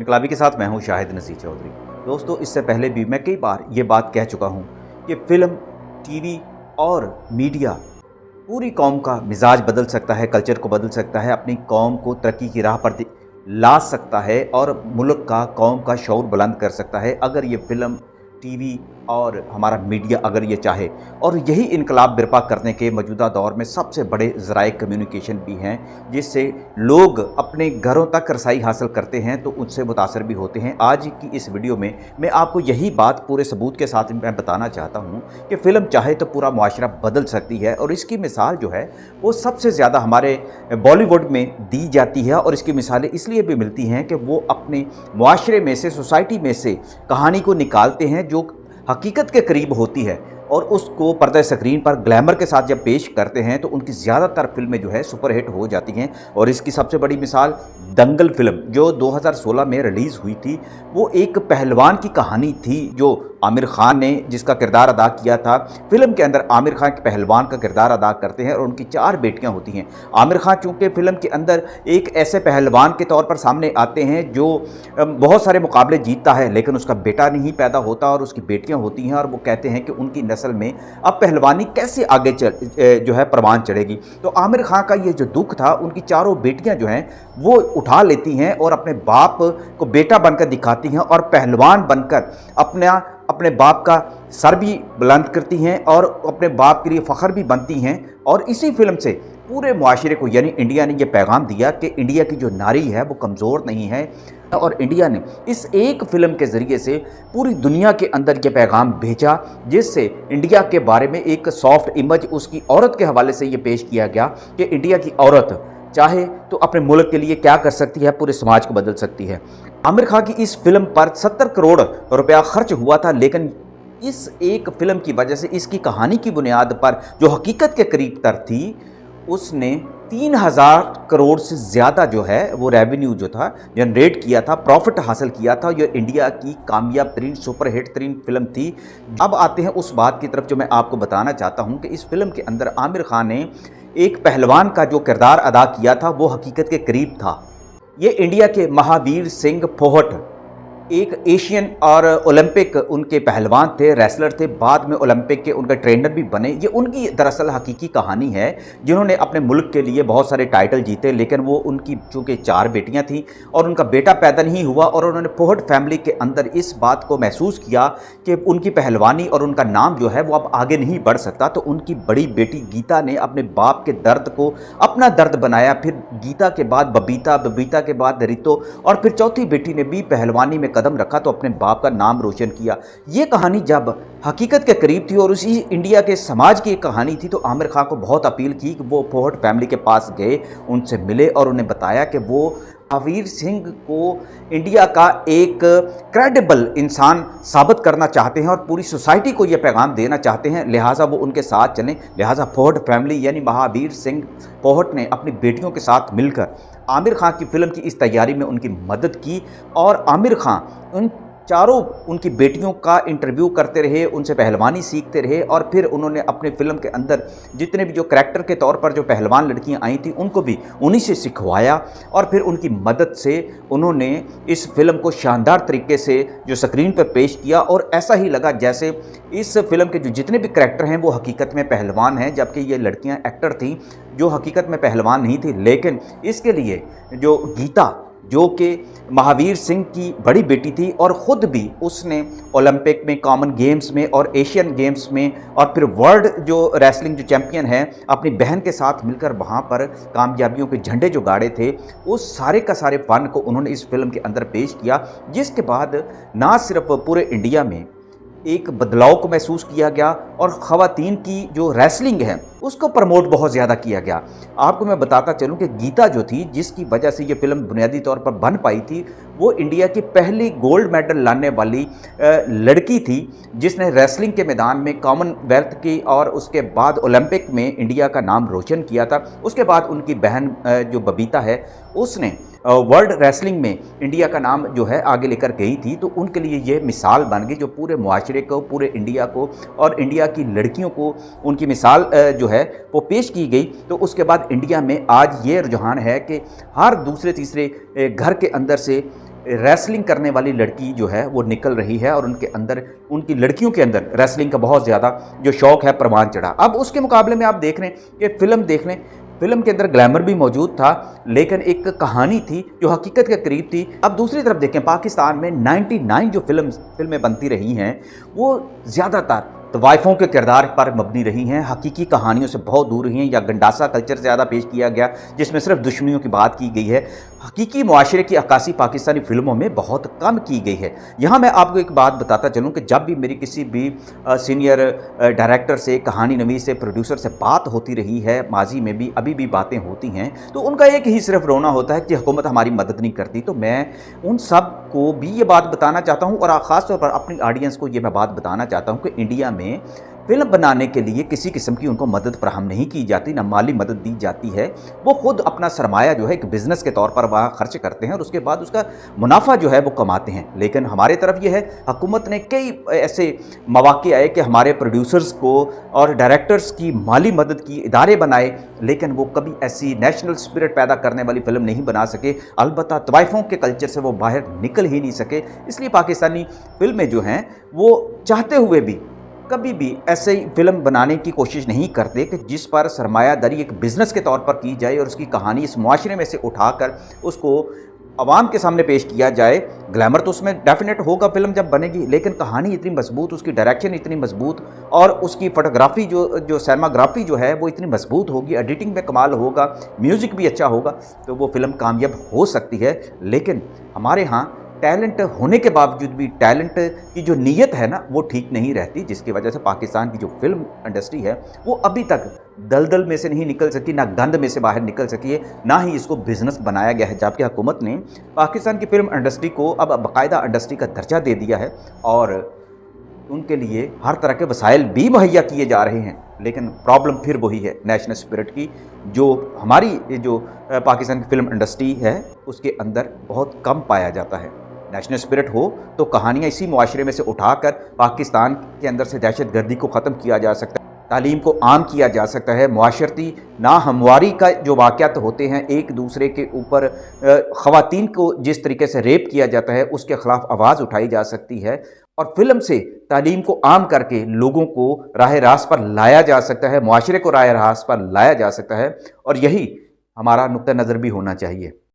इनकलाबी के साथ मैं हूं शाहिद नसीर चौधरी। दोस्तों, इससे पहले भी मैं कई बार ये बात कह चुका हूं कि फ़िल्म, टीवी और मीडिया पूरी कौम का मिजाज बदल सकता है, कल्चर को बदल सकता है, अपनी कौम को तरक्की की राह पर ला सकता है और मुल्क का, कौम का शऊर बुलंद कर सकता है अगर ये फ़िल्म, टीवी और हमारा मीडिया अगर ये चाहे। और यही इनकलाब बर्पा करने के मौजूदा दौर में सबसे बड़े ज़राए कम्युनिकेशन भी हैं, जिससे लोग अपने घरों तक रसाई हासिल करते हैं, तो उनसे मुतासर भी होते हैं। आज की इस वीडियो में मैं आपको यही बात पूरे सबूत के साथ मैं बताना चाहता हूँ कि फ़िल्म चाहे तो पूरा मुआशरा बदल सकती है। और इसकी मिसाल जो है वो सबसे ज़्यादा हमारे बॉलीवुड में दी जाती है, और इसकी मिसालें इसलिए भी मिलती हैं कि वो अपने मुआशरे में से, सोसाइटी में से कहानी को निकालते हैं जो हकीकत के करीब होती है, और उसको पर्दा स्क्रीन पर ग्लैमर के साथ जब पेश करते हैं तो उनकी ज़्यादातर फिल्में जो है सुपरहिट हो जाती हैं। और इसकी सबसे बड़ी मिसाल दंगल फिल्म जो 2016 में रिलीज़ हुई थी। वो एक पहलवान की कहानी थी जो आमिर खान ने जिसका किरदार अदा किया था। फिल्म के अंदर आमिर खान के पहलवान का किरदार अदा करते हैं और उनकी 4 बेटियां होती हैं। आमिर खान चूँकि फिल्म के अंदर एक ऐसे पहलवान के तौर पर सामने आते हैं जो बहुत सारे मुकाबले जीतता है, लेकिन उसका बेटा नहीं पैदा होता और उसकी बेटियां होती हैं, और वो कहते हैं कि उनकी नस्ल में अब पहलवानी कैसे आगे जो है परवान चढ़ेगी। तो आमिर खान का ये जो दुख था, उनकी 4 बेटियां जो हैं वो उठा लेती हैं और अपने बाप को बेटा बनकर दिखाती हैं और पहलवान बनकर अपने बाप का सर भी बुलंद करती हैं और अपने बाप के लिए फ़ख्र भी बनती हैं। और इसी फिल्म से पूरे मुआशरे को, यानी इंडिया ने यह पैगाम दिया कि इंडिया की जो नारी है वो कमज़ोर नहीं है, और इंडिया ने इस एक फ़िल्म के ज़रिए से पूरी दुनिया के अंदर ये पैगाम भेजा, जिससे इंडिया के बारे में एक सॉफ्ट इमेज उसकी औरत के हवाले से ये पेश किया गया कि इंडिया की औरत चाहे तो अपने मुल्क के लिए क्या कर सकती है, पूरे समाज को बदल सकती है। आमिर खान की इस फिल्म पर 70 करोड़ रुपया खर्च हुआ था, लेकिन इस एक फिल्म की वजह से, इसकी कहानी की बुनियाद पर जो हकीकत के करीब तर थी, उसने 3000 करोड़ से ज़्यादा जो है वो रेवेन्यू जो था जनरेट किया था, प्रॉफिट हासिल किया था। ये इंडिया की कामयाब तरीन, सुपरहिट तरीन फिल्म थी। अब आते हैं उस बात की तरफ जो मैं आपको बताना चाहता हूँ कि इस फिल्म के अंदर आमिर खान ने एक पहलवान का जो किरदार अदा किया था वो हकीकत के करीब था। ये इंडिया के महावीर सिंह फोहट एक एशियन और ओलंपिक उनके पहलवान थे, रेसलर थे, बाद में ओलंपिक के उनका ट्रेनर भी बने। ये उनकी दरअसल हकीकी कहानी है, जिन्होंने अपने मुल्क के लिए बहुत सारे टाइटल जीते, लेकिन वो उनकी चूँकि 4 बेटियां थीं और उनका बेटा पैदा नहीं हुआ, और उन्होंने फोहट फैमिली के अंदर इस बात को महसूस किया कि उनकी पहलवानी और उनका नाम जो है वो अब आगे नहीं बढ़ सकता। तो उनकी बड़ी बेटी गीता ने अपने बाप के दर्द को अपना दर्द बनाया। फिर गीता के बाद बबीता, बबीता के बाद रितो, और फिर चौथी बेटी ने भी पहलवानी में कदम रखा तो अपने बाप का नाम रोशन किया। ये कहानी जब हकीकत के करीब थी और उसी इंडिया के समाज की एक कहानी थी, तो आमिर खान को बहुत अपील की कि वो फोहट फैमिली के पास गए, उनसे मिले और उन्हें बताया कि वो महावीर सिंह को इंडिया का एक क्रेडिबल इंसान साबित करना चाहते हैं और पूरी सोसाइटी को ये पैगाम देना चाहते हैं, लिहाजा वो उनके साथ चलें। लिहाजा फोहट फैमिली यानी महावीर सिंह फोहट ने अपनी बेटियों के साथ मिलकर आमिर खान की फ़िल्म की इस तैयारी में उनकी मदद की, और आमिर खान उन 4 उनकी बेटियों का इंटरव्यू करते रहे, उनसे पहलवानी सीखते रहे, और फिर उन्होंने अपने फ़िल्म के अंदर जितने भी जो करैक्टर के तौर पर जो पहलवान लड़कियां आई थी उनको भी उन्हीं से सिखवाया, और फिर उनकी मदद से उन्होंने इस फिल्म को शानदार तरीके से जो स्क्रीन पर पेश किया। और ऐसा ही लगा जैसे इस फिल्म के जो जितने भी करैक्टर हैं वो हकीकत में पहलवान हैं, जबकि ये लड़कियाँ एक्टर थीं जो हकीकत में पहलवान नहीं थी। लेकिन इसके लिए जो गीता, जो कि महावीर सिंह की बड़ी बेटी थी और ख़ुद भी उसने ओलंपिक में, कॉमन गेम्स में और एशियन गेम्स में, और फिर वर्ल्ड जो रेसलिंग जो चैम्पियन है, अपनी बहन के साथ मिलकर वहाँ पर कामयाबियों के झंडे जो गाड़े थे, उस सारे का सारे फ़न को उन्होंने इस फिल्म के अंदर पेश किया, जिसके बाद ना सिर्फ पूरे इंडिया में एक बदलाव को महसूस किया गया और ख़वातीन की जो रेसलिंग है उसको प्रमोट बहुत ज़्यादा किया गया। आपको मैं बताता चलूँ कि गीता जो थी, जिसकी वजह से ये फिल्म बुनियादी तौर पर बन पाई थी, वो इंडिया की पहली गोल्ड मेडल लाने वाली लड़की थी जिसने रेसलिंग के मैदान में कॉमनवेल्थ की और उसके बाद ओलंपिक में इंडिया का नाम रोशन किया था। उसके बाद उनकी बहन जो बबीता है, उसने वर्ल्ड रेसलिंग में इंडिया का नाम जो है आगे लेकर गई थी। तो उनके लिए ये मिसाल बन गई जो पूरे मुआशरे को, पूरे इंडिया को और इंडिया की लड़कियों को उनकी मिसाल जो है वो पेश की गई। तो उसके बाद इंडिया में आज ये रुझान है कि हर दूसरे तीसरे घर के अंदर से रेसलिंग करने वाली लड़की जो है वो निकल रही है और उनके अंदर, उनकी लड़कियों के अंदर रेसलिंग का बहुत ज़्यादा जो शौक़ है प्रवान चढ़ा। अब उसके मुकाबले में आप देख रहे हैं कि फ़िल्म देख लें, फिल्म के अंदर ग्लैमर भी मौजूद था, लेकिन एक कहानी थी जो हकीकत के करीब थी। अब दूसरी तरफ देखें, पाकिस्तान में 99 जो फिल्में बनती रही हैं वो ज़्यादातर तवाइफों के किरदार पर मबनी रही हैं, हकीकी कहानियों से बहुत दूर रही हैं, या गंडासा कल्चर ज़्यादा पेश किया गया जिसमें सिर्फ दुश्मनियों की बात की गई है। हकीकी मुआशरे की अक्कासी पाकिस्तानी फ़िल्मों में बहुत कम की गई है। यहाँ मैं आपको एक बात बताता चलूँ कि जब भी मेरी किसी भी सीनियर डायरेक्टर से, कहानी नवीस से, प्रोड्यूसर से बात होती रही है, माजी में भी अभी भी बातें होती हैं, तो उनका एक ही सिर्फ रोना होता है कि हुकूमत हमारी मदद नहीं करती। तो मैं उन सब को भी ये बात बताना चाहता हूँ और ख़ास तौर पर अपनी ऑडियंस को ये मैं बात बताना चाहता हूँ कि इंडिया में फिल्म बनाने के लिए किसी किस्म की उनको मदद फराहम नहीं की जाती, ना माली मदद दी जाती है। वो खुद अपना सरमाया जो है एक बिज़नेस के तौर पर वहाँ खर्च करते हैं और उसके बाद उसका मुनाफा जो है वो कमाते हैं। लेकिन हमारे तरफ ये है, हुकूमत ने कई ऐसे मौके आए कि हमारे प्रोड्यूसर्स को और डायरेक्टर्स की माली मदद की इदारे बनाए, लेकिन वो कभी ऐसी नेशनल स्पिरिट पैदा करने वाली फ़िल्म नहीं बना सके। अलबत्ता तवाइफों के कल्चर से वो बाहर निकल ही नहीं सके। इसलिए पाकिस्तानी फ़िल्में जो हैं वो चाहते हुए भी कभी भी ऐसे ही फिल्म बनाने की कोशिश नहीं करते कि जिस पर सरमायादारी एक बिज़नेस के तौर पर की जाए और उसकी कहानी इस मुआशरे में से उठाकर उसको आवाम के सामने पेश किया जाए। ग्लैमर तो उसमें डेफिनेट होगा फिल्म जब बनेगी, लेकिन कहानी इतनी मजबूत, उसकी डायरेक्शन इतनी मजबूत और उसकी फोटोग्राफी जो सिनेमाग्राफी जो है वो इतनी मजबूत होगी, एडिटिंग में कमाल होगा, म्यूज़िक भी अच्छा होगा, तो वो फिल्म कामयाब हो सकती है। लेकिन हमारे यहाँ टैलेंट होने के बावजूद भी टैलेंट की जो नीयत है ना वो ठीक नहीं रहती, जिसकी वजह से पाकिस्तान की जो फिल्म इंडस्ट्री है वो अभी तक दलदल में से नहीं निकल सकी, ना गंद में से बाहर निकल सकी है, ना ही इसको बिजनेस बनाया गया है। जबकि हुकूमत ने पाकिस्तान की फिल्म इंडस्ट्री को अब बाकायदा इंडस्ट्री का दर्जा दे दिया है और उनके लिए हर तरह के वसाइल भी मुहैया किए जा रहे हैं। लेकिन प्रॉब्लम फिर वही है नेशनल स्पिरिट की, जो हमारी जो पाकिस्तान की फिल्म इंडस्ट्री है उसके अंदर बहुत कम पाया जाता है। नेशनल स्पिरिट हो तो कहानियाँ इसी मुआशरे में से उठाकर पाकिस्तान के अंदर से दहशतगर्दी को ख़त्म किया जा सकता है, तालीम को आम किया जा सकता है, मुआशरती नाहमवारी का जो वाक़यात होते हैं, एक दूसरे के ऊपर ख़वातीन को जिस तरीके से रेप किया जाता है उसके ख़िलाफ़ आवाज़ उठाई जा सकती है और फिल्म से तालीम को आम करके लोगों को राह रास्त पर लाया जा सकता है, मुआशरे को राह रास्त पर लाया जा सकता है। और यही हमारा नुक्ता नज़र भी होना चाहिए।